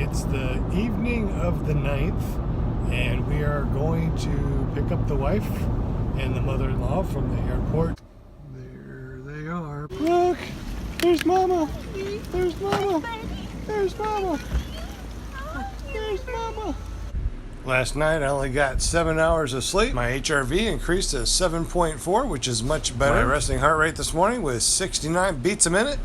It's the evening of the 9th, and we are going to pick up the wife and the mother-in-law from the airport. There they are. Look! There's Mama! There's Mama! There's Mama! There's Mama! Last night I only got 7 hours of sleep. My HRV increased to 7.4, which is much better. My resting heart rate this morning was 69 beats a minute.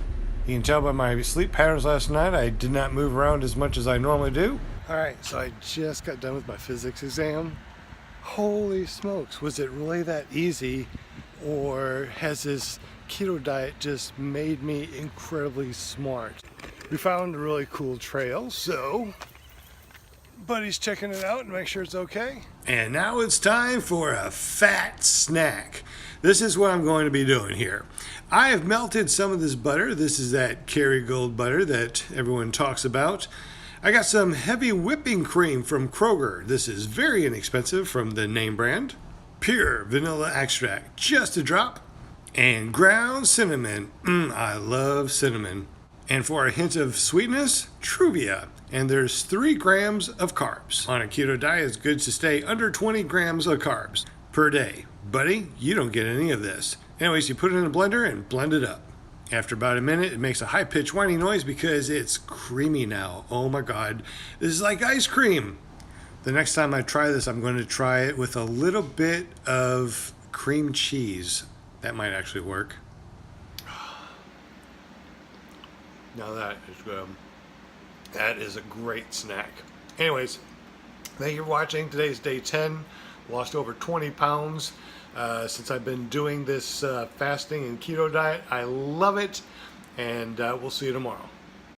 You can tell by my sleep patterns last night, I did not move around as much as I normally do. Alright, so I just got done with my physics exam. Holy smokes, was it really that easy? Or has this keto diet just made me incredibly smart? We found a really cool trail, so Buddy's checking it out and make sure it's okay. And now it's time for a fat snack. This is what I'm going to be doing here. I have melted some of this butter. This is that Kerrygold butter that everyone talks about. I got some heavy whipping cream from Kroger. This is very inexpensive from the name brand. Pure vanilla extract, just a drop. And ground cinnamon. I love cinnamon. And for a hint of sweetness, Truvia. And there's 3 grams of carbs. On a keto diet, it's good to stay under 20 grams of carbs per day. Buddy, you don't get any of this. Anyways, you put it in a blender and blend it up. After about a minute, it makes a high-pitched whining noise because it's creamy now. Oh my God, this is like ice cream. The next time I try this, I'm going to try it with a little bit of cream cheese. That might actually work. Now that is good. That is a great snack. Anyways, thank you for watching. Today's day 10. Lost over 20 pounds since I've been doing this fasting and keto diet. I love it, and we'll see you tomorrow.